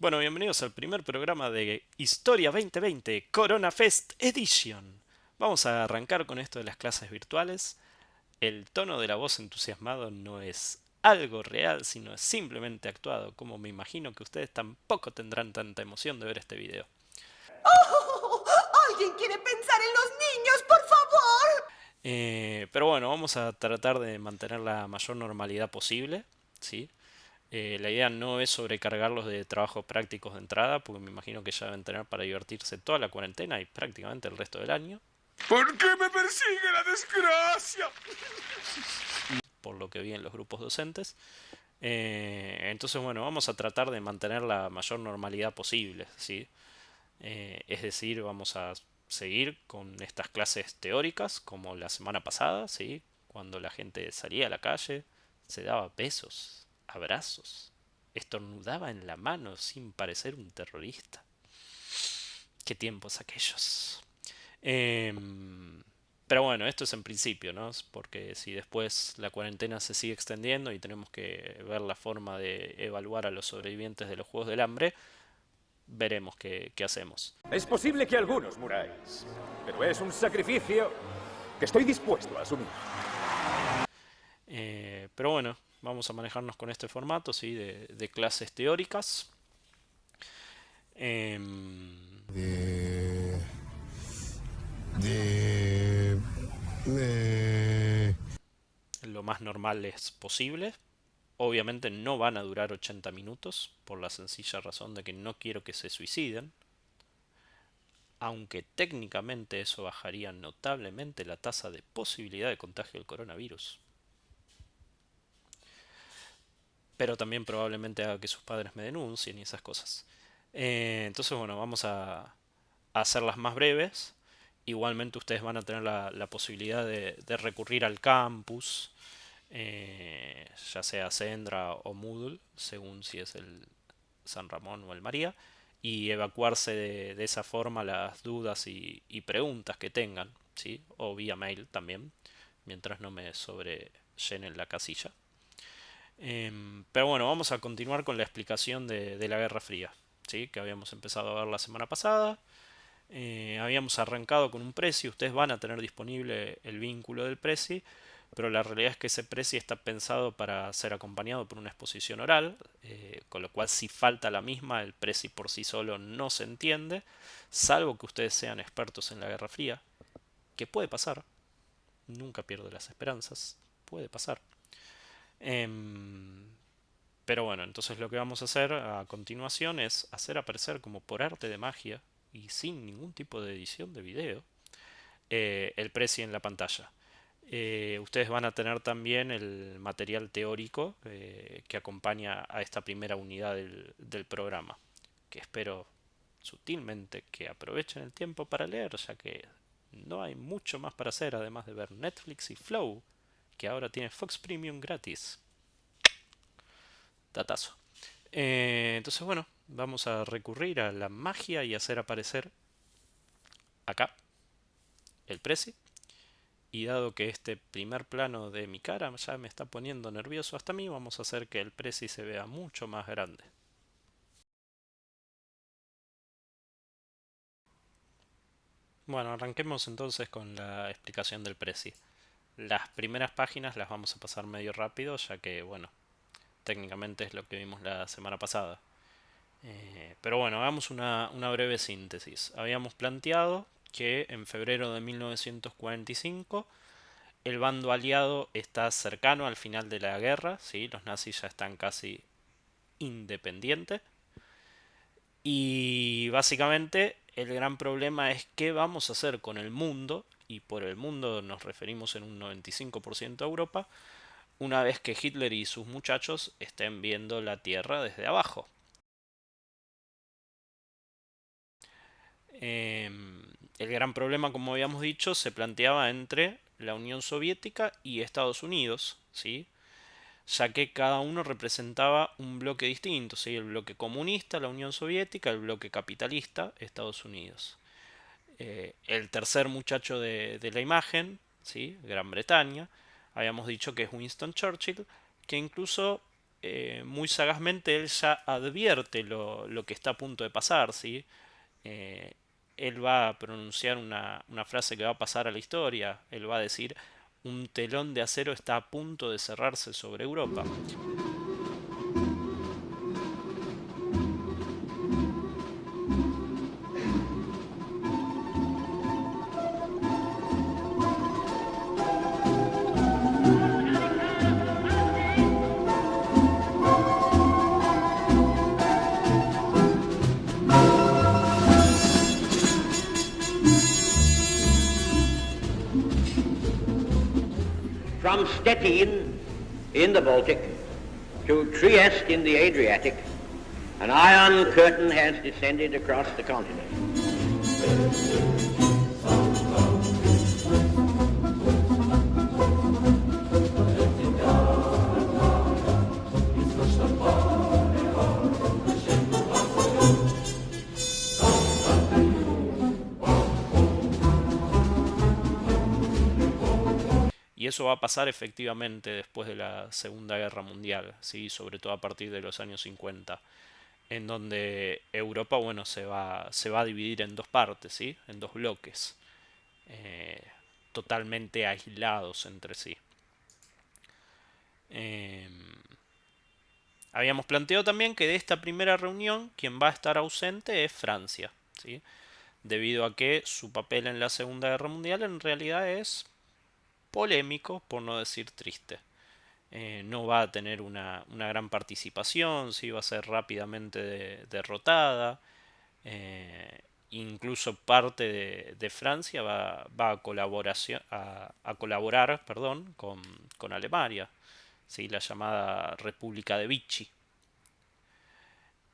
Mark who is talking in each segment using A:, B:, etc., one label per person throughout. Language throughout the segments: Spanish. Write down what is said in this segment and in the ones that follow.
A: Bueno, bienvenidos al primer programa de Historia 2020, Corona Fest Edition. Vamos a arrancar con esto de las clases virtuales. El tono de la voz entusiasmado no es algo real, sino es simplemente actuado, como me imagino que ustedes tampoco tendrán tanta emoción de ver este video.
B: ¡Oh! ¿Alguien quiere pensar en los niños, por favor?
A: Pero bueno, vamos a tratar de mantener la mayor normalidad posible, ¿sí? La idea no es sobrecargarlos de trabajos prácticos de entrada, porque me imagino que ya deben tener para divertirse toda la cuarentena y prácticamente el resto del año,
C: ¿Por qué me persigue la desgracia?
A: por lo que vi en los grupos docentes. Entonces, bueno, vamos a tratar de mantener la mayor normalidad posible, ¿sí? Es decir, vamos a seguir con estas clases teóricas como la semana pasada, ¿sí? Cuando la gente salía a la calle, se daba besos, abrazos, estornudaba en la mano sin parecer un terrorista. Qué tiempos aquellos. Pero bueno, esto es en principio, ¿no? Porque si después la cuarentena se sigue extendiendo y tenemos que ver la forma de evaluar a los sobrevivientes de los Juegos del Hambre, veremos qué hacemos.
C: Es posible que algunos muráis, pero es un sacrificio que estoy dispuesto a asumir.
A: Pero bueno, vamos a manejarnos con este formato, ¿sí? De clases teóricas. Em,
D: de, de, de-
A: lo más normales posible. Obviamente no van a durar 80 minutos, por la sencilla razón de que no quiero que se suiciden, aunque técnicamente eso bajaría notablemente la tasa de posibilidad de contagio del coronavirus. Pero también probablemente haga que sus padres me denuncien y esas cosas. Entonces, bueno, vamos a hacerlas más breves. Igualmente ustedes van a tener la posibilidad de recurrir al campus, ya sea Sendra o Moodle, según si es el San Ramón o el María, y evacuarse de esa forma las dudas y preguntas que tengan, ¿sí? O vía mail también, mientras no me sobrellenen la casilla. Pero bueno, vamos a continuar con la explicación de la Guerra Fría, ¿sí? Que habíamos empezado a ver la semana pasada. Habíamos arrancado con un Prezi, ustedes van a tener disponible el vínculo del Prezi, pero la realidad es que ese Prezi está pensado para ser acompañado por una exposición oral, con lo cual si falta la misma, el Prezi por sí solo no se entiende, salvo que ustedes sean expertos en la Guerra Fría, que puede pasar, nunca pierdo las esperanzas, puede pasar. Em, pero bueno, entonces lo que vamos a hacer a continuación es hacer aparecer como por arte de magia y sin ningún tipo de edición de video el Prezi en la pantalla. Ustedes van a tener también el material teórico que acompaña a esta primera unidad del programa, que espero sutilmente que aprovechen el tiempo para leer, ya que no hay mucho más para hacer además de ver Netflix y Flow, que ahora tiene Fox Premium gratis. Datazo. Entonces, bueno, vamos a recurrir a la magia y hacer aparecer acá el Prezi. Y dado que este primer plano de mi cara ya me está poniendo nervioso hasta a mí, vamos a hacer que el Prezi se vea mucho más grande. Bueno, arranquemos entonces con la explicación del Prezi. Las primeras páginas las vamos a pasar medio rápido, ya que, bueno, técnicamente es lo que vimos la semana pasada. Pero bueno, hagamos una breve síntesis. Habíamos planteado que en febrero de 1945 el bando aliado está cercano al final de la guerra, ¿sí? Los nazis ya están casi independientes. Y básicamente el gran problema es qué vamos a hacer con el mundo, y por el mundo nos referimos en un 95% a Europa, una vez que Hitler y sus muchachos estén viendo la Tierra desde abajo. El gran problema, como habíamos dicho, se planteaba entre la Unión Soviética y Estados Unidos, ¿sí? Ya que cada uno representaba un bloque distinto, ¿sí? El bloque comunista, la Unión Soviética, el bloque capitalista, Estados Unidos. El tercer muchacho de la imagen, ¿sí? Gran Bretaña, habíamos dicho que es Winston Churchill, que incluso muy sagazmente él ya advierte lo que está a punto de pasar, ¿sí? Eh, Él va a pronunciar una frase que va a pasar a la historia. Él va a decir, un telón de acero está a punto de cerrarse sobre Europa.
E: From Stettin in the Baltic to Trieste in the Adriatic, an iron curtain has descended across the continent.
A: Y eso va a pasar efectivamente después de la Segunda Guerra Mundial, ¿sí? Sobre todo a partir de los años 50, en donde Europa, bueno, se va a dividir en dos partes, ¿sí? En dos bloques, eh, totalmente aislados entre sí. Habíamos planteado también que de esta primera reunión quien va a estar ausente es Francia, ¿sí? Debido a que su papel en la Segunda Guerra Mundial en realidad es polémico, por no decir triste. No va a tener una gran participación, sí va a ser rápidamente derrotada. Incluso parte de Francia va a colaborar, perdón, con Alemania, ¿sí? La llamada República de Vichy.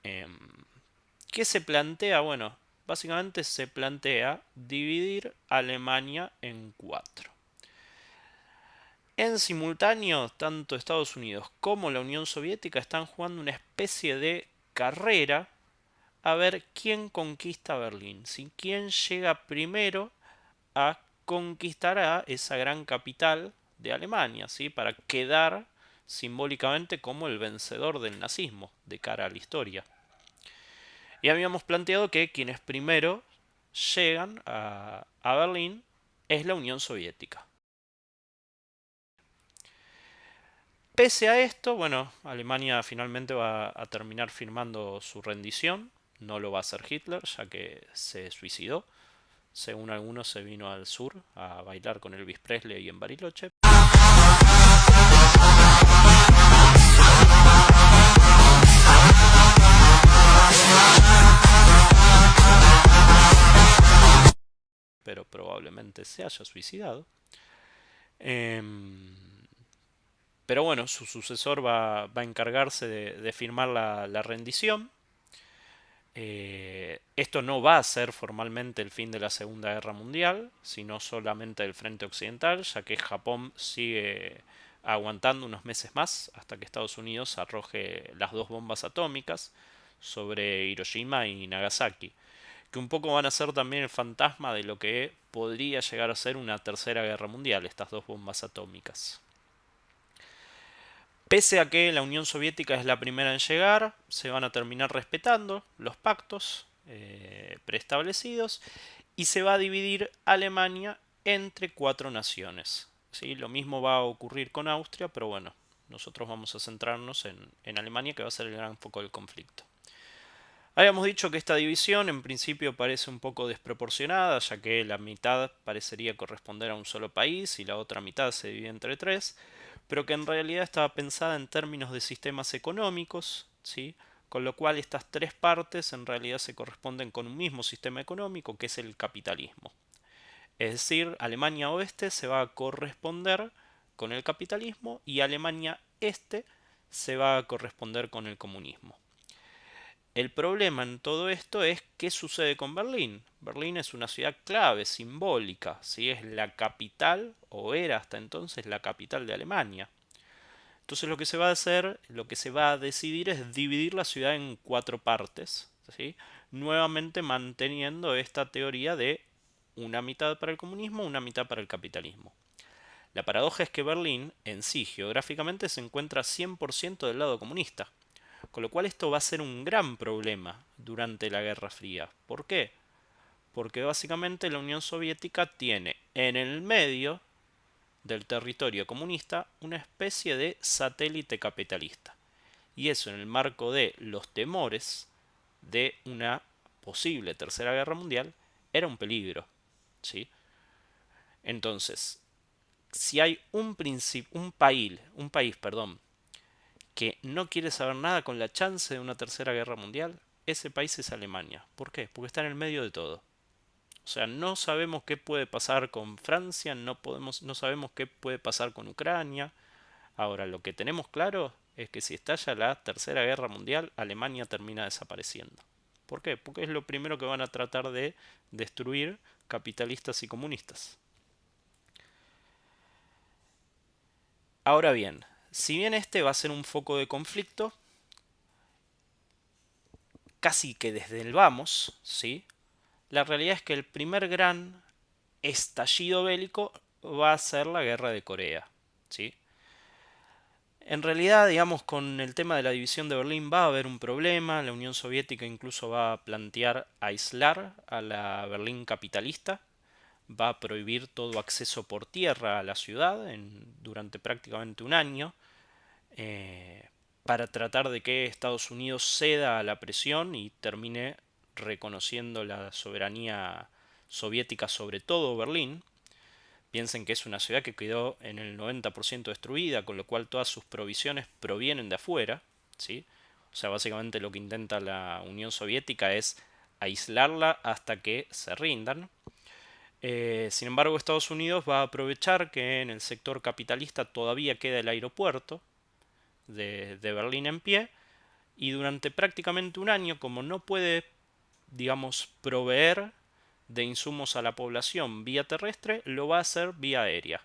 A: ¿Qué se plantea? Bueno, básicamente se plantea dividir Alemania en cuatro. En simultáneo, tanto Estados Unidos como la Unión Soviética están jugando una especie de carrera a ver quién conquista Berlín, si quién llega primero a conquistar a esa gran capital de Alemania, ¿sí? Para quedar simbólicamente como el vencedor del nazismo de cara a la historia. Y habíamos planteado que quienes primero llegan a Berlín es la Unión Soviética. Pese a esto, bueno, Alemania finalmente va a terminar firmando su rendición. No lo va a hacer Hitler, ya que se suicidó. Según algunos, se vino al sur a bailar con Elvis Presley en Bariloche. Pero probablemente se haya suicidado. Pero bueno, su sucesor va a encargarse de firmar la rendición. Esto no va a ser formalmente el fin de la Segunda Guerra Mundial, sino solamente del frente occidental, ya que Japón sigue aguantando unos meses más hasta que Estados Unidos arroje las dos bombas atómicas sobre Hiroshima y Nagasaki, que un poco van a ser también el fantasma de lo que podría llegar a ser una tercera guerra mundial, estas dos bombas atómicas. Pese a que la Unión Soviética es la primera en llegar, se van a terminar respetando los pactos preestablecidos y se va a dividir Alemania entre cuatro naciones, ¿sí? Lo mismo va a ocurrir con Austria, pero bueno, nosotros vamos a centrarnos en Alemania, que va a ser el gran foco del conflicto. Habíamos dicho que esta división en principio parece un poco desproporcionada, ya que la mitad parecería corresponder a un solo país y la otra mitad se divide entre tres, pero que en realidad estaba pensada en términos de sistemas económicos, ¿sí? Con lo cual estas tres partes en realidad se corresponden con un mismo sistema económico, que es el capitalismo. Es decir, Alemania Oeste se va a corresponder con el capitalismo y Alemania Este se va a corresponder con el comunismo. El problema en todo esto es qué sucede con Berlín. Berlín es una ciudad clave, simbólica, ¿sí? Es la capital, o era hasta entonces la capital de Alemania. Entonces lo que se va a hacer, lo que se va a decidir es dividir la ciudad en cuatro partes, ¿sí? Nuevamente manteniendo esta teoría de una mitad para el comunismo, una mitad para el capitalismo. La paradoja es que Berlín en sí geográficamente se encuentra 100% del lado comunista, con lo cual esto va a ser un gran problema durante la Guerra Fría. ¿Por qué? Porque básicamente la Unión Soviética tiene en el medio del territorio comunista una especie de satélite capitalista. Y eso en el marco de los temores de una posible tercera guerra mundial era un peligro, ¿sí? Entonces, si hay un país, perdón, que no quiere saber nada con la chance de una tercera guerra mundial, ese país es Alemania. ¿Por qué? Porque está en el medio de todo. O sea, no sabemos qué puede pasar con Francia, no sabemos qué puede pasar con Ucrania. Ahora, lo que tenemos claro es que si estalla la tercera guerra mundial, Alemania termina desapareciendo. ¿Por qué? Porque es lo primero que van a tratar de destruir capitalistas y comunistas. Ahora bien, si bien este va a ser un foco de conflicto, casi que desde el vamos, ¿sí? La realidad es que el primer gran estallido bélico va a ser la guerra de Corea, ¿sí? En realidad, digamos, con el tema de la división de Berlín va a haber un problema. La Unión Soviética incluso va a plantear aislar a la Berlín capitalista, va a prohibir todo acceso por tierra a la ciudad durante prácticamente un año, para tratar de que Estados Unidos ceda a la presión y termine reconociendo la soberanía soviética sobre todo Berlín. Piensen que es una ciudad que quedó en el 90% destruida, con lo cual todas sus provisiones provienen de afuera, ¿sí? O sea, básicamente lo que intenta la Unión Soviética es aislarla hasta que se rindan. Sin embargo, Estados Unidos va a aprovechar que en el sector capitalista todavía queda el aeropuerto de Berlín en pie, y durante prácticamente un año, como no puede, digamos, proveer de insumos a la población vía terrestre, lo va a hacer vía aérea,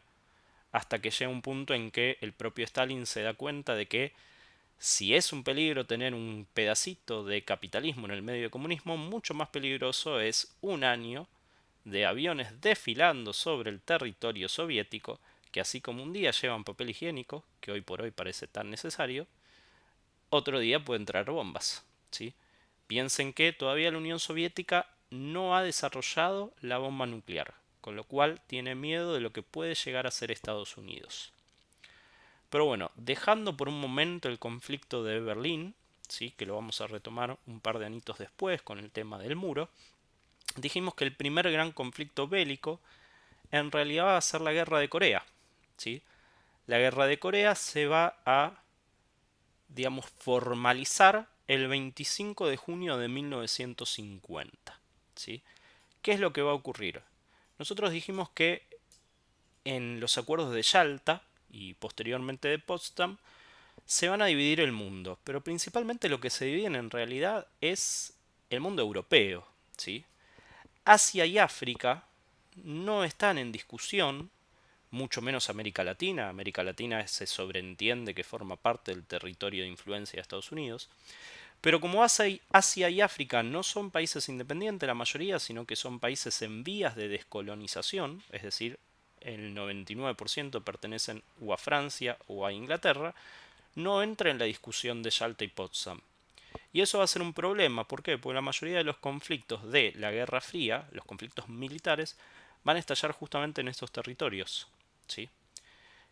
A: hasta que llega un punto en que el propio Stalin se da cuenta de que si es un peligro tener un pedacito de capitalismo en el medio de comunismo, mucho más peligroso es un año de aviones desfilando sobre el territorio soviético, que así como un día llevan papel higiénico, que hoy por hoy parece tan necesario, otro día pueden traer bombas, ¿sí? Piensen que todavía la Unión Soviética no ha desarrollado la bomba nuclear, con lo cual tiene miedo de lo que puede llegar a ser Estados Unidos. Pero bueno, dejando por un momento el conflicto de Berlín, ¿sí? Que lo vamos a retomar un par de añitos después con el tema del muro, dijimos que el primer gran conflicto bélico en realidad va a ser la guerra de Corea, ¿sí? La guerra de Corea se va a, digamos, formalizar el 25 de junio de 1950, ¿sí? ¿Qué es lo que va a ocurrir? Nosotros dijimos que en los acuerdos de Yalta y posteriormente de Potsdam se van a dividir el mundo, pero principalmente lo que se dividen en realidad es el mundo europeo, ¿sí? Asia y África no están en discusión, mucho menos América Latina. América Latina se sobreentiende que forma parte del territorio de influencia de Estados Unidos. Pero como Asia y África no son países independientes la mayoría, sino que son países en vías de descolonización, es decir, el 99% pertenecen o a Francia o a Inglaterra, no entra en la discusión de Yalta y Potsdam. Y eso va a ser un problema. ¿Por qué? Porque la mayoría de los conflictos de la Guerra Fría, los conflictos militares, van a estallar justamente en estos territorios, ¿sí?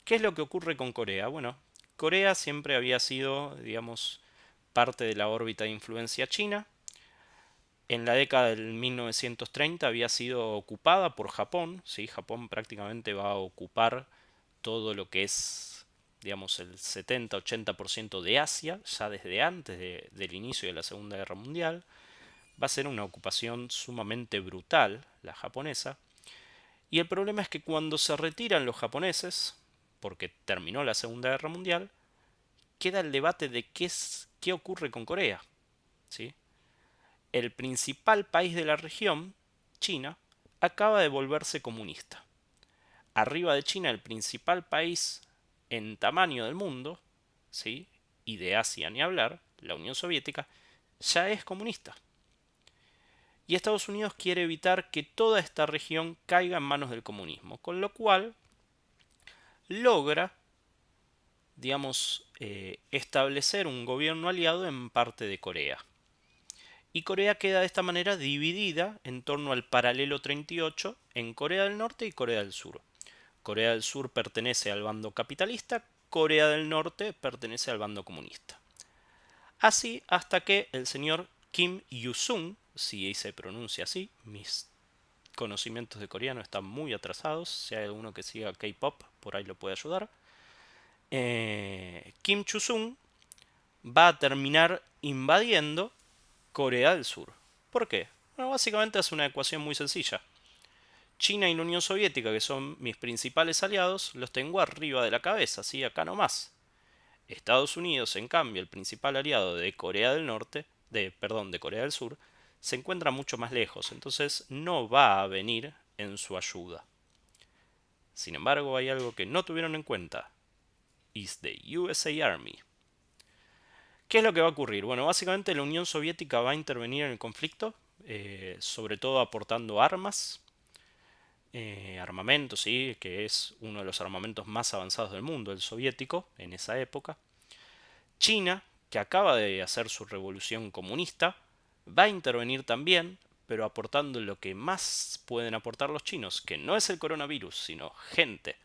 A: ¿Qué es lo que ocurre con Corea? Bueno, Corea siempre había sido, digamos, parte de la órbita de influencia china. En la década del 1930 había sido ocupada por Japón, ¿sí? Japón prácticamente va a ocupar todo lo que es, digamos, el 70-80% de Asia, ya desde antes del inicio de la Segunda Guerra Mundial. Va a ser una ocupación sumamente brutal, la japonesa. Y el problema es que cuando se retiran los japoneses, porque terminó la Segunda Guerra Mundial, queda el debate de qué ocurre con Corea, ¿sí? El principal país de la región, China, acaba de volverse comunista. Arriba de China, el principal país en tamaño del mundo, ¿sí? Y de Asia ni hablar, la Unión Soviética, ya es comunista. Y Estados Unidos quiere evitar que toda esta región caiga en manos del comunismo, con lo cual logra, digamos, establecer un gobierno aliado en parte de Corea. Y Corea queda de esta manera dividida en torno al paralelo 38 en Corea del Norte y Corea del Sur. Corea del Sur pertenece al bando capitalista, Corea del Norte pertenece al bando comunista. Así hasta que el señor Kim Il-sung, si se pronuncia así, mis conocimientos de coreano están muy atrasados, si hay alguno que siga K-pop, por ahí lo puede ayudar. Kim Il-sung va a terminar invadiendo Corea del Sur. ¿Por qué? Bueno, básicamente es una ecuación muy sencilla. China y la Unión Soviética, que son mis principales aliados, los tengo arriba de la cabeza, ¿sí? Acá nomás. Estados Unidos, en cambio, el principal aliado de Corea del Norte, de Corea del Sur, se encuentra mucho más lejos, entonces no va a venir en su ayuda. Sin embargo, hay algo que no tuvieron en cuenta. Is the USA Army. ¿Qué es lo que va a ocurrir? Bueno, básicamente la Unión Soviética va a intervenir en el conflicto, sobre todo aportando armas, armamento, ¿sí? Que es uno de los armamentos más avanzados del mundo, el soviético, en esa época. China, que acaba de hacer su revolución comunista, va a intervenir también, pero aportando lo que más pueden aportar los chinos, que no es el coronavirus, sino gente.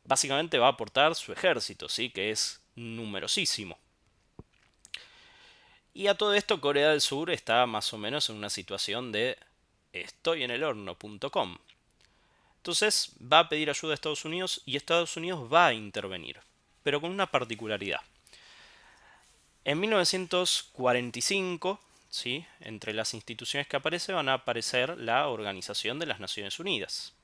A: Básicamente va a aportar su ejército, ¿sí? Que es numerosísimo. Y a todo esto Corea del Sur está más o menos en una situación de estoyenelhorno.com. Entonces va a pedir ayuda a Estados Unidos y Estados Unidos va a intervenir, pero con una particularidad. En 1945, ¿sí? Entre las instituciones que van a aparecer la Organización de las Naciones Unidas.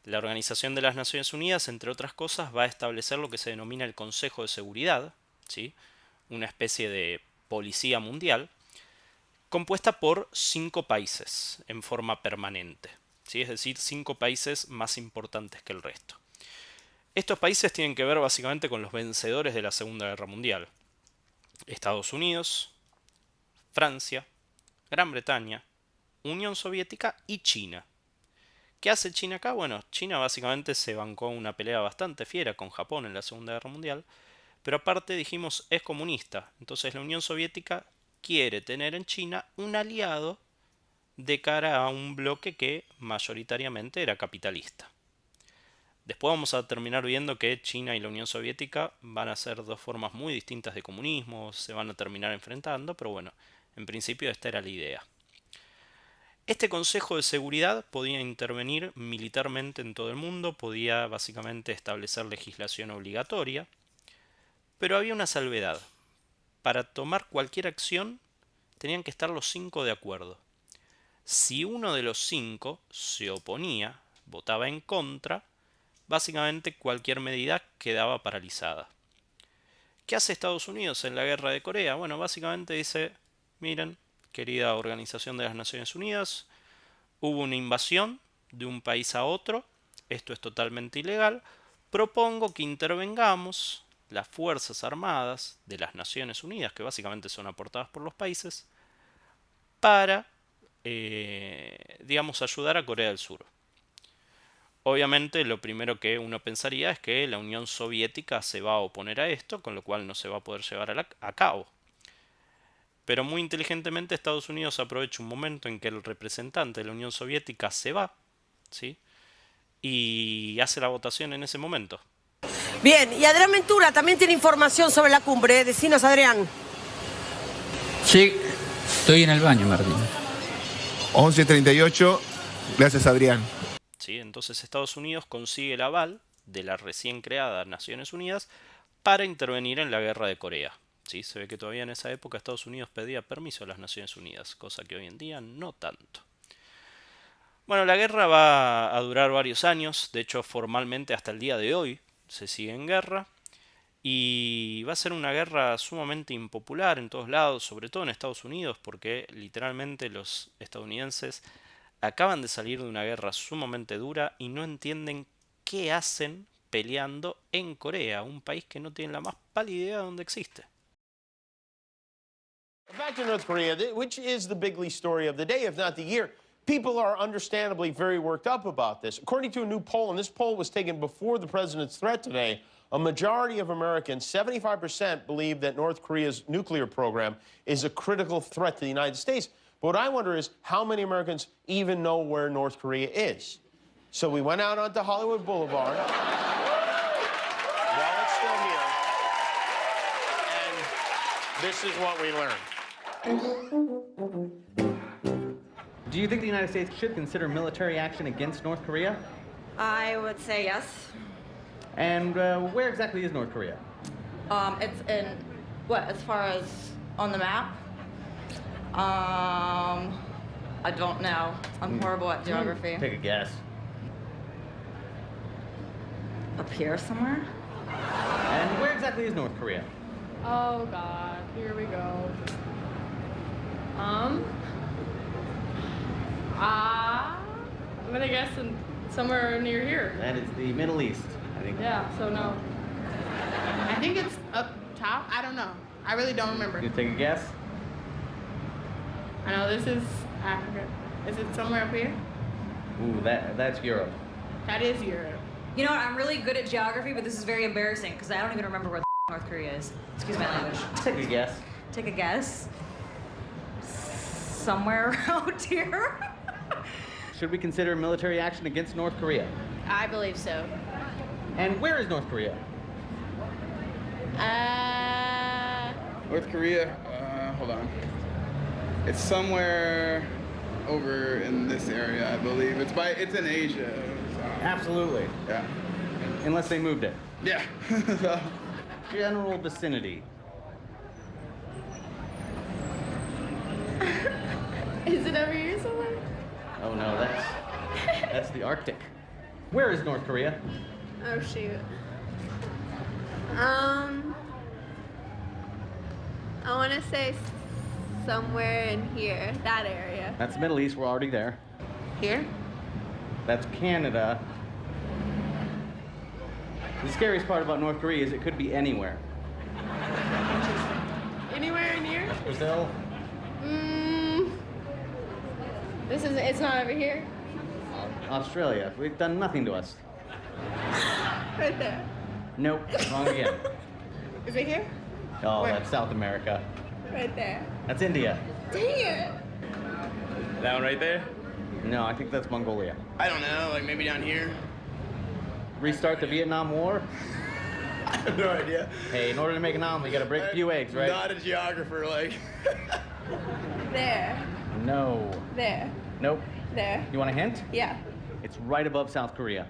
A: La Organización de las Naciones Unidas, entre otras cosas, va a establecer lo que se denomina el Consejo de Seguridad, ¿sí? Una especie de policía mundial, compuesta por 5 países en forma permanente, ¿sí? Es decir, 5 países más importantes que el resto. Estos países tienen que ver básicamente con los vencedores de la Segunda Guerra Mundial. Estados Unidos, Francia, Gran Bretaña, Unión Soviética y China. ¿Qué hace China acá? Bueno, China básicamente se bancó una pelea bastante fiera con Japón en la Segunda Guerra Mundial, pero aparte dijimos es comunista. Entonces la Unión Soviética quiere tener en China un aliado de cara a un bloque que mayoritariamente era capitalista. Después vamos a terminar viendo que China y la Unión Soviética van a ser dos formas muy distintas de comunismo, se van a terminar enfrentando, pero bueno, en principio esta era la idea. Este Consejo de Seguridad podía intervenir militarmente en todo el mundo, podía básicamente establecer legislación obligatoria, pero había una salvedad. Para tomar cualquier acción tenían que estar los 5 de acuerdo. Si uno de los 5 se oponía, votaba en contra, básicamente cualquier medida quedaba paralizada. ¿Qué hace Estados Unidos en la guerra de Corea? Bueno, básicamente dice, miren, querida Organización de las Naciones Unidas, hubo una invasión de un país a otro, esto es totalmente ilegal, propongo que intervengamos las Fuerzas Armadas de las Naciones Unidas, que básicamente son aportadas por los países, para, digamos, ayudar a Corea del Sur. Obviamente lo primero que uno pensaría es que la Unión Soviética se va a oponer a esto, con lo cual no se va a poder llevar a cabo. Pero muy inteligentemente Estados Unidos aprovecha un momento en que el representante de la Unión Soviética se va, ¿sí? Y hace la votación en ese momento.
B: Bien, y Adrián Ventura también tiene información sobre la cumbre. Decinos, Adrián.
F: Sí, estoy en el baño, Martín.
D: 11:38. Gracias, Adrián.
A: ¿Sí? Entonces Estados Unidos consigue el aval de la recién creada Naciones Unidas para intervenir en la guerra de Corea. ¿Sí? Se ve que todavía en esa época Estados Unidos pedía permiso a las Naciones Unidas, cosa que hoy en día no tanto. Bueno, la guerra va a durar varios años, de hecho formalmente hasta el día de hoy se sigue en guerra, y va a ser una guerra sumamente impopular en todos lados, sobre todo en Estados Unidos, porque literalmente los estadounidenses acaban de salir de una guerra sumamente dura y no entienden qué hacen peleando en Corea, un país que no tiene la más pálida idea de dónde existe.
G: Back to North Korea, which is the big story of the day, if not the year. people are understandably very worked up about this. According to a new poll, and this poll was taken before the president's threat today, a majority of Americans, 75%, believe that North Korea's nuclear program is a critical threat to the United States. But what I wonder is how many Americans even know where North Korea is. So we went out onto Hollywood Boulevard while it's still here, and this is what we learned.
H: Do you think the United States should consider military action against North Korea?
I: I would say yes.
H: And where exactly is North Korea?
I: It's in, what, as far as on the map? I don't know. I'm horrible at geography.
H: Take a guess.
I: Up here somewhere?
H: And where exactly is North Korea?
J: Oh God, here we go. I'm gonna guess somewhere near here.
H: That is the Middle East, I think.
J: Yeah, so no. I think it's up top. I don't know. I really don't remember.
H: You take a guess?
J: I know this is Africa. Is it somewhere up here?
H: Ooh, that's Europe.
J: That is Europe.
I: You know what? I'm really good at geography, but this is very embarrassing because I don't even remember where the North Korea is. Excuse my language.
H: Take a guess.
I: Take a guess. Somewhere around here.
H: Should we consider military action against North Korea?
J: I believe so.
H: And where is North Korea?
K: North Korea, hold on. It's somewhere over in this area, I believe. It's in Asia. So.
H: Absolutely.
K: Yeah.
H: Unless they moved it.
K: Yeah.
H: General vicinity.
J: Is it over here somewhere?
H: Oh no, that's the Arctic. Where is North Korea?
J: Oh shoot.
L: I want to say somewhere in here, that area.
H: That's the Middle East, we're already there.
J: Here?
H: That's Canada. The scariest part about North Korea is it could be anywhere.
J: Anywhere near?
H: That's Brazil.
J: It's not over here.
H: Australia. We've done nothing to us.
L: Right there.
H: Nope, wrong again.
J: Is it here?
H: Oh,
J: Where?
H: that's South America.
L: Right there.
H: That's India.
L: Dang it.
K: That one right there?
H: No, I think that's Mongolia.
K: I don't know, like maybe down here.
H: Restart the Vietnam War?
K: I have no idea.
H: Hey, in order to make an omelet, you gotta break a few eggs, right?
K: Not a geographer, like.
L: There.
H: No.
L: There.
H: Nope.
L: There.
H: You want a hint?
L: Yeah.
H: It's right above South Korea.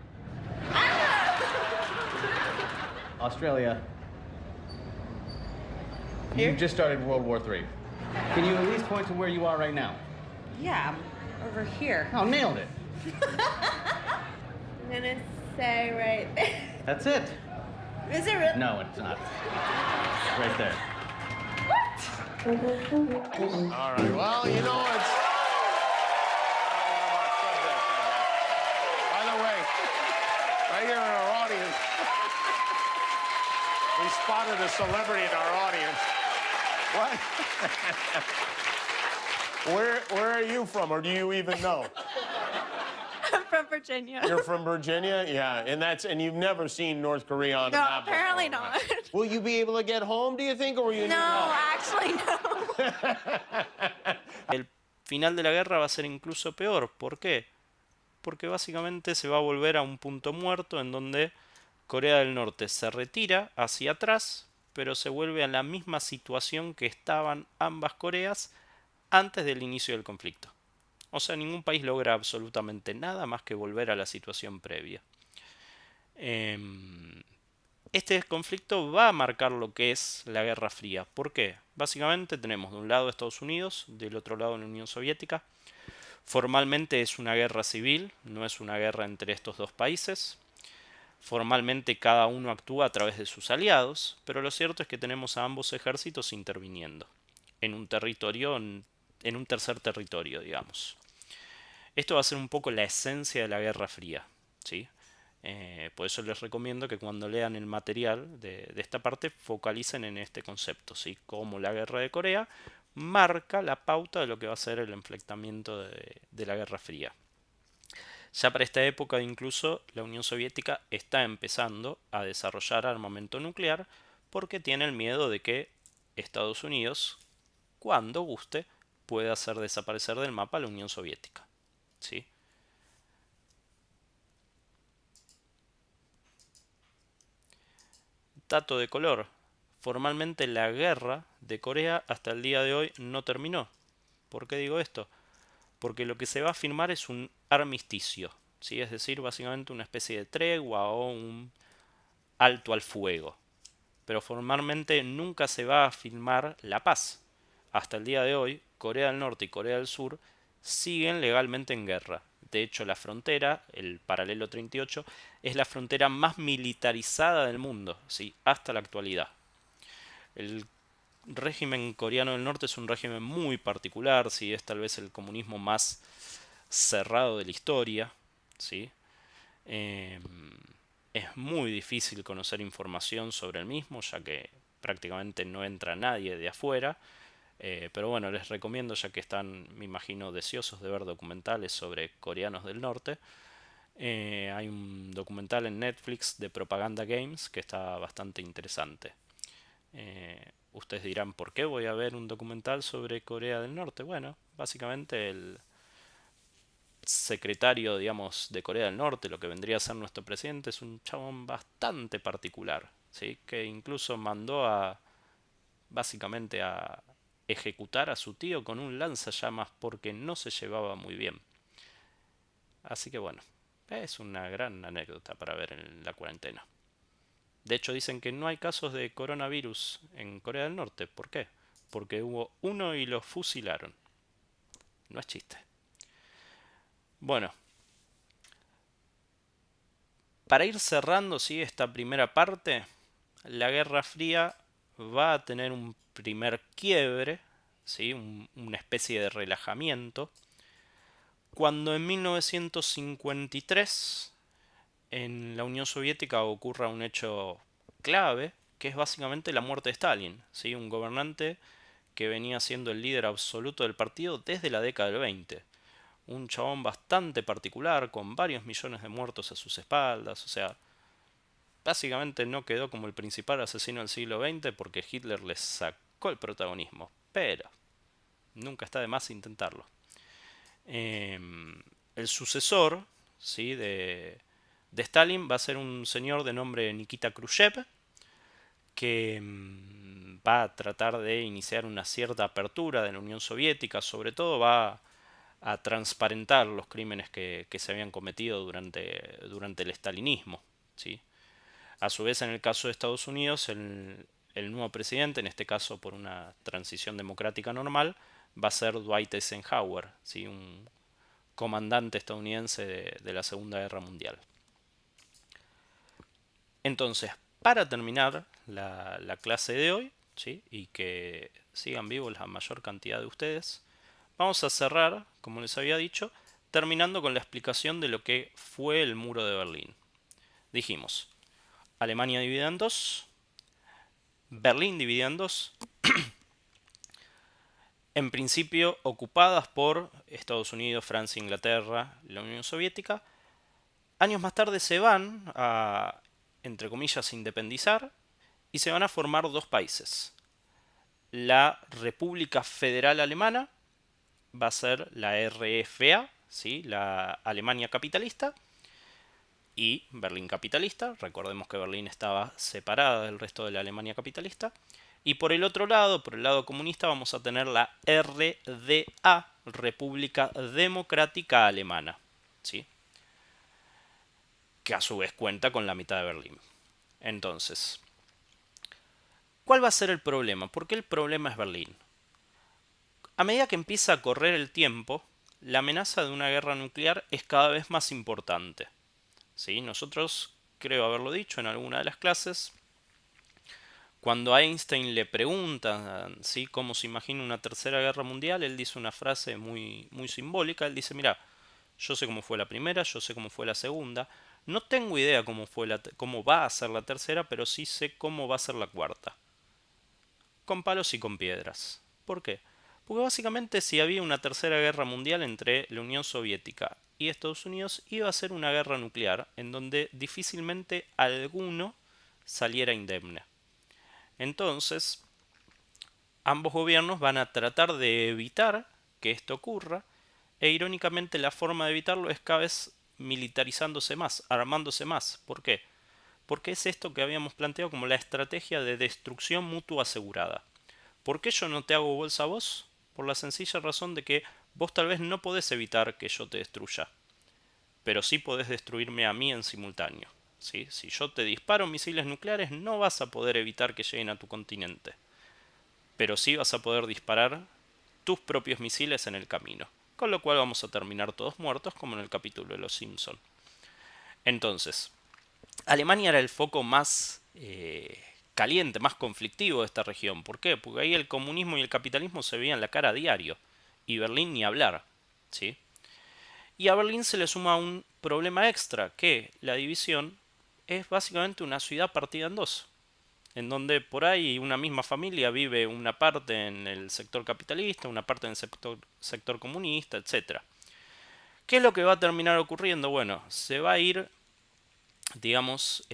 H: Australia.
J: Here?
H: You just started World War III. Can you at least point to where you are right now?
I: Yeah, I'm over here.
H: Oh, nailed it.
L: I'm gonna say right there.
H: That's it.
L: Is it really?
H: No, it's not. Right there.
G: All right, well, you know, it's... By the way, right here in our audience, we spotted a celebrity in our audience. What? Where are you from, or do you even know?
L: I'm from Virginia.
G: You're from Virginia? Yeah, and you've never seen North Korea on a
L: No,
G: map
L: apparently
G: before,
L: not.
G: right? Will you be able to get home, do you think, or will you...
L: No, actually no.
A: El final de la guerra va a ser incluso peor. ¿Por qué? Porque básicamente se va a volver a un punto muerto en donde Corea del Norte se retira hacia atrás, pero se vuelve a la misma situación que estaban ambas Coreas antes del inicio del conflicto. O sea, ningún país logra absolutamente nada más que volver a la situación previa. Este conflicto va a marcar lo que es la Guerra Fría. ¿Por qué? Básicamente tenemos de un lado Estados Unidos, del otro lado la Unión Soviética. Formalmente es una guerra civil, no es una guerra entre estos dos países. Formalmente cada uno actúa a través de sus aliados, pero lo cierto es que tenemos a ambos ejércitos interviniendo en un territorio, en un tercer territorio, digamos. Esto va a ser un poco la esencia de la Guerra Fría, ¿sí? Por eso les recomiendo que cuando lean el material de esta parte focalicen en este concepto, ¿sí? Como la Guerra de Corea marca la pauta de lo que va a ser el enfrentamiento de la Guerra Fría. Ya para esta época incluso la Unión Soviética está empezando a desarrollar armamento nuclear porque tiene el miedo de que Estados Unidos, cuando guste, pueda hacer desaparecer del mapa a la Unión Soviética. ¿Sí? Dato de color. Formalmente la guerra de Corea hasta el día de hoy no terminó. ¿Por qué digo esto? Porque lo que se va a firmar es un armisticio, ¿sí? Es decir, básicamente una especie de tregua o un alto al fuego. Pero formalmente nunca se va a firmar la paz. Hasta el día de hoy, Corea del Norte y Corea del Sur siguen legalmente en guerra. De hecho, la frontera, el paralelo 38, es la frontera más militarizada del mundo, ¿sí? Hasta la actualidad. El régimen coreano del norte es un régimen muy particular, ¿sí? Es tal vez el comunismo más cerrado de la historia, ¿sí? Es muy difícil conocer información sobre el mismo, ya que prácticamente no entra nadie de afuera. Pero bueno, les recomiendo, ya que están, me imagino, deseosos de ver documentales sobre coreanos del norte. Hay un documental en Netflix de Propaganda Games que está bastante interesante. Ustedes dirán, ¿por qué voy a ver un documental sobre Corea del Norte? Bueno, básicamente el secretario, digamos, de Corea del Norte, lo que vendría a ser nuestro presidente, es un chabón bastante particular, ¿sí? Que incluso mandó básicamente a ejecutar a su tío con un lanzallamas porque no se llevaba muy bien. Así que bueno, es una gran anécdota para ver en la cuarentena. De hecho, dicen que no hay casos de coronavirus en Corea del Norte. ¿Por qué? Porque hubo uno y lo fusilaron. No es chiste. Bueno, para ir cerrando, ¿sí?, esta primera parte, la Guerra Fría va a tener un primer quiebre, ¿sí?, una especie de relajamiento, cuando en 1953 en la Unión Soviética ocurra un hecho clave, que es básicamente la muerte de Stalin, ¿sí? Un gobernante que venía siendo el líder absoluto del partido desde la década del 20. Un chabón bastante particular, con varios millones de muertos a sus espaldas, o sea, básicamente no quedó como el principal asesino del siglo XX porque Hitler le sacó el protagonismo, pero nunca está de más intentarlo. El sucesor, ¿sí?, de Stalin va a ser un señor de nombre Nikita Khrushchev, que va a tratar de iniciar una cierta apertura de la Unión Soviética, sobre todo va a transparentar los crímenes que se habían cometido durante el estalinismo, ¿sí? A su vez, en el caso de Estados Unidos, el nuevo presidente, en este caso por una transición democrática normal, va a ser Dwight Eisenhower, ¿sí?, un comandante estadounidense de la Segunda Guerra Mundial. Entonces, para terminar la clase de hoy, ¿sí?, y que sigan vivos la mayor cantidad de ustedes, vamos a cerrar, como les había dicho, terminando con la explicación de lo que fue el muro de Berlín. Dijimos, Alemania dividida en dos, Berlín dividida en dos, en principio ocupadas por Estados Unidos, Francia, Inglaterra, la Unión Soviética. Años más tarde se van a, entre comillas, independizar y se van a formar dos países. La República Federal Alemana va a ser la RFA, ¿sí?, la Alemania capitalista, y Berlín capitalista. Recordemos que Berlín estaba separada del resto de la Alemania capitalista. Y por el otro lado, por el lado comunista, vamos a tener la RDA, República Democrática Alemana, ¿sí?, que a su vez cuenta con la mitad de Berlín. Entonces, ¿cuál va a ser el problema? ¿Por qué el problema es Berlín? A medida que empieza a correr el tiempo, la amenaza de una guerra nuclear es cada vez más importante, ¿sí? Nosotros, creo haberlo dicho en alguna de las clases, cuando a Einstein le preguntan, ¿sí?, cómo se imagina una tercera guerra mundial, él dice una frase muy, muy simbólica. Él dice, mira, yo sé cómo fue la primera, yo sé cómo fue la segunda, no tengo idea cómo va a ser la tercera, pero sí sé cómo va a ser la cuarta. Con palos y con piedras. ¿Por qué? Porque básicamente si había una tercera guerra mundial entre la Unión Soviética y Estados Unidos, iba a ser una guerra nuclear en donde difícilmente alguno saliera indemne. Entonces, ambos gobiernos van a tratar de evitar que esto ocurra, e irónicamente la forma de evitarlo es cada vez militarizándose más, armándose más. ¿Por qué? Porque es esto que habíamos planteado como la estrategia de destrucción mutua asegurada. ¿Por qué yo no te hago bolsa a vos? Por la sencilla razón de que vos tal vez no podés evitar que yo te destruya, pero sí podés destruirme a mí en simultáneo. ¿Sí? Si yo te disparo misiles nucleares, no vas a poder evitar que lleguen a tu continente, pero sí vas a poder disparar tus propios misiles en el camino, con lo cual vamos a terminar todos muertos como en el capítulo de Los Simpson. Entonces, Alemania era el foco más caliente, más conflictivo de esta región. ¿Por qué? Porque ahí el comunismo y el capitalismo se veían la cara a diario, y Berlín ni hablar, ¿sí? Y a Berlín se le suma un problema extra, que la división es básicamente una ciudad partida en dos, en donde por ahí una misma familia vive una parte en el sector capitalista, una parte en el sector comunista, etc. ¿Qué es lo que va a terminar ocurriendo? Bueno, se va a ir, digamos,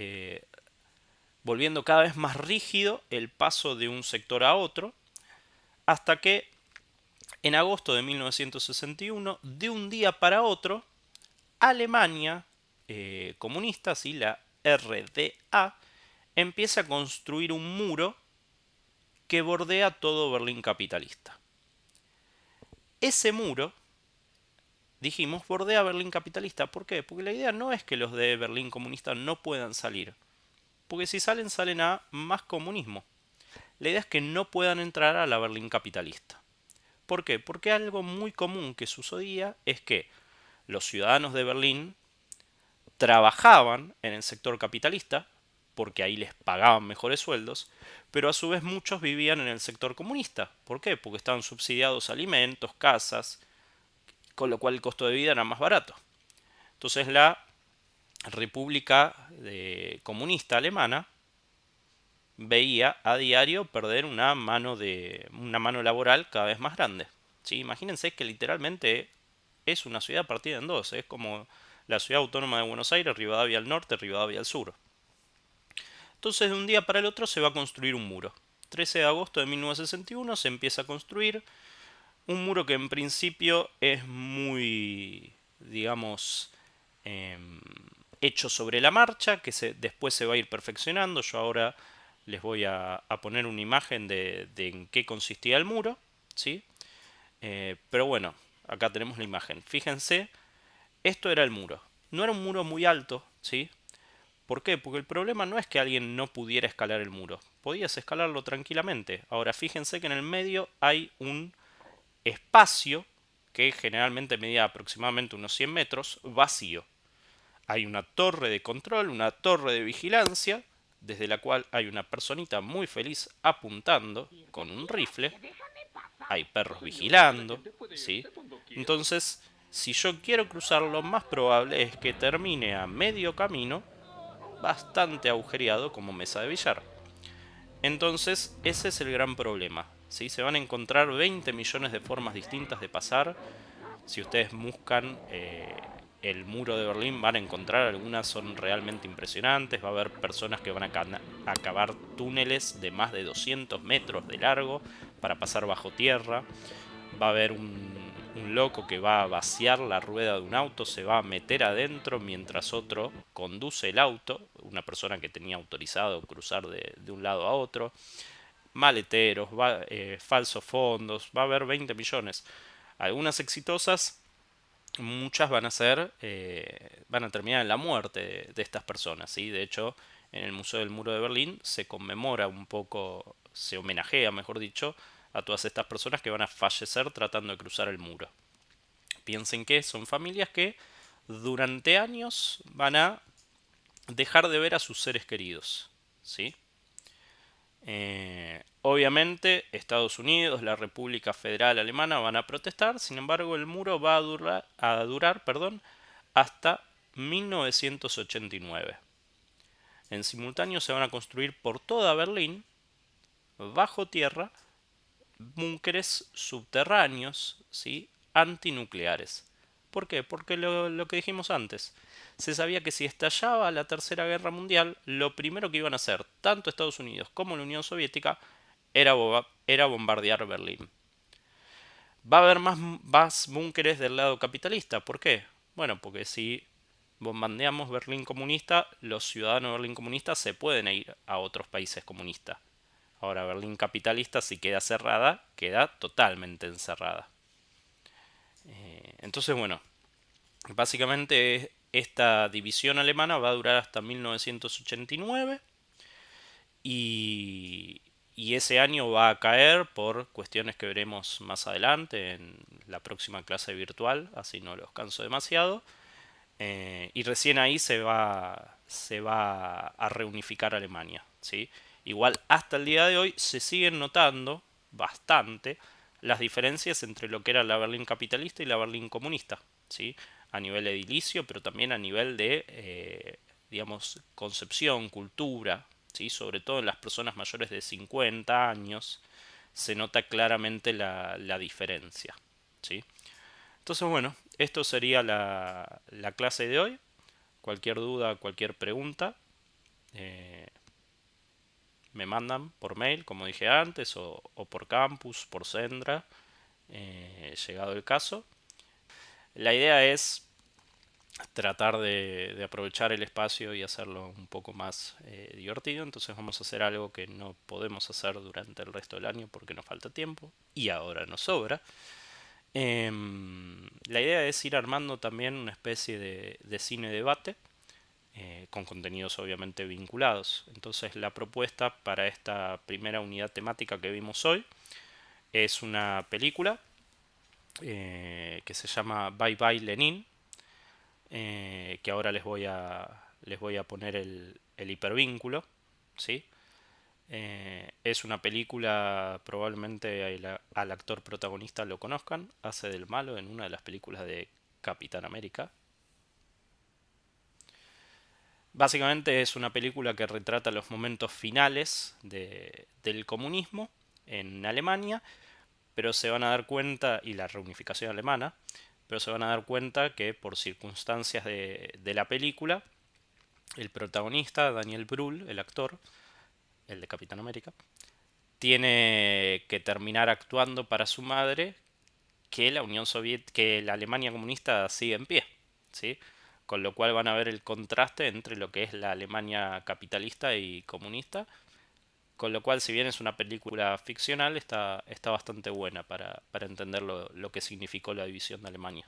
A: volviendo cada vez más rígido el paso de un sector a otro, hasta que en agosto de 1961, de un día para otro, Alemania comunista, ¿sí? La RDA, empieza a construir un muro que bordea todo Berlín capitalista. Ese muro, dijimos, bordea Berlín capitalista. ¿Por qué? Porque la idea no es que los de Berlín comunista no puedan salir, porque si salen, salen a más comunismo. La idea es que no puedan entrar a la Berlín capitalista. ¿Por qué? Porque algo muy común que sucedía es que los ciudadanos de Berlín trabajaban en el sector capitalista, porque ahí les pagaban mejores sueldos, pero a su vez muchos vivían en el sector comunista. ¿Por qué? Porque estaban subsidiados alimentos, casas, con lo cual el costo de vida era más barato. Entonces la República Comunista Alemana veía a diario perder una mano laboral cada vez más grande. ¿Sí? Imagínense que literalmente es una ciudad partida en dos. Es como la ciudad autónoma de Buenos Aires, Rivadavia al norte, Rivadavia al sur. Entonces de un día para el otro se va a construir un muro. 13 de agosto de 1961 se empieza a construir un muro que en principio es muy, digamos, hecho sobre la marcha, que después se va a ir perfeccionando. Yo ahora les voy a poner una imagen de en qué consistía el muro, ¿sí? Pero bueno, acá tenemos la imagen. Fíjense, esto era el muro. No era un muro muy alto, ¿sí? ¿Por qué? Porque el problema no es que alguien no pudiera escalar el muro. Podías escalarlo tranquilamente. Ahora fíjense que en el medio hay un espacio que generalmente medía aproximadamente unos 100 metros, vacío. Hay una torre de control, una torre de vigilancia, desde la cual hay una personita muy feliz apuntando con un rifle. Hay perros vigilando, ¿sí? Entonces, si yo quiero cruzar, lo más probable es que termine a medio camino, bastante agujereado como mesa de billar. Entonces, ese es el gran problema, ¿sí? Se van a encontrar 20 millones de formas distintas de pasar. Si ustedes buscan el muro de Berlín, van a encontrar algunas son realmente impresionantes. Va a haber personas que van a cavar túneles de más de 200 metros de largo para pasar bajo tierra. Va a haber un loco que va a vaciar la rueda de un auto, se va a meter adentro mientras otro conduce el auto, una persona que tenía autorizado cruzar de un lado a otro. Maleteros, falsos fondos, va a haber 20 millones. Algunas exitosas, muchas van a terminar en la muerte de estas personas, ¿sí? De hecho, en el Museo del Muro de Berlín se conmemora un poco, se homenajea, mejor dicho, a todas estas personas que van a fallecer tratando de cruzar el muro. Piensen que son familias que durante años van a dejar de ver a sus seres queridos, ¿sí? Obviamente Estados Unidos, la República Federal Alemana van a protestar. Sin embargo, el muro va a durar hasta 1989. En simultáneo se van a construir por toda Berlín, bajo tierra, búnkeres subterráneos, ¿sí? Antinucleares. ¿Por qué? Porque lo que dijimos antes. Se sabía que si estallaba la Tercera Guerra Mundial, lo primero que iban a hacer tanto Estados Unidos como la Unión Soviética era bombardear Berlín. Va a haber más búnkeres del lado capitalista. ¿Por qué? Bueno, porque si bombardeamos Berlín comunista, los ciudadanos de Berlín comunista se pueden ir a otros países comunistas. Ahora, Berlín capitalista, si queda cerrada, queda totalmente encerrada. Entonces, bueno, básicamente esta división alemana va a durar hasta 1989 y ese año va a caer por cuestiones que veremos más adelante en la próxima clase virtual, así no los canso demasiado. Y recién ahí se va a reunificar Alemania, ¿sí? Igual hasta el día de hoy se siguen notando bastante las diferencias entre lo que era la Berlín capitalista y la Berlín comunista, ¿sí? A nivel edilicio, pero también a nivel de, digamos, concepción, cultura, ¿sí? Sobre todo en las personas mayores de 50 años se nota claramente la diferencia, ¿sí? Entonces, bueno, esto sería la clase de hoy. Cualquier duda, cualquier pregunta, me mandan por mail, como dije antes, o por campus, por Sendra, llegado el caso. La idea es tratar de aprovechar el espacio y hacerlo un poco más divertido. Entonces vamos a hacer algo que no podemos hacer durante el resto del año porque nos falta tiempo y ahora nos sobra. La idea es ir armando también una especie de cine debate con contenidos obviamente vinculados. Entonces la propuesta para esta primera unidad temática que vimos hoy es una película que se llama Bye Bye Lenin, que ahora les voy a poner el hipervínculo, ¿sí? Es una película, probablemente al actor protagonista lo conozcan, hace del malo en una de las películas de Capitán América. Básicamente es una película que retrata los momentos finales del comunismo en Alemania, pero se van a dar cuenta, y la reunificación alemana, pero se van a dar cuenta que por circunstancias de la película, el protagonista, Daniel Brühl, el actor, el de Capitán América, tiene que terminar actuando para su madre que la Unión Soviética, que la Alemania comunista sigue en pie, ¿sí? Con lo cual van a ver el contraste entre lo que es la Alemania capitalista y comunista, con lo cual si bien es una película ficcional está bastante buena para entender lo que significó la división de Alemania.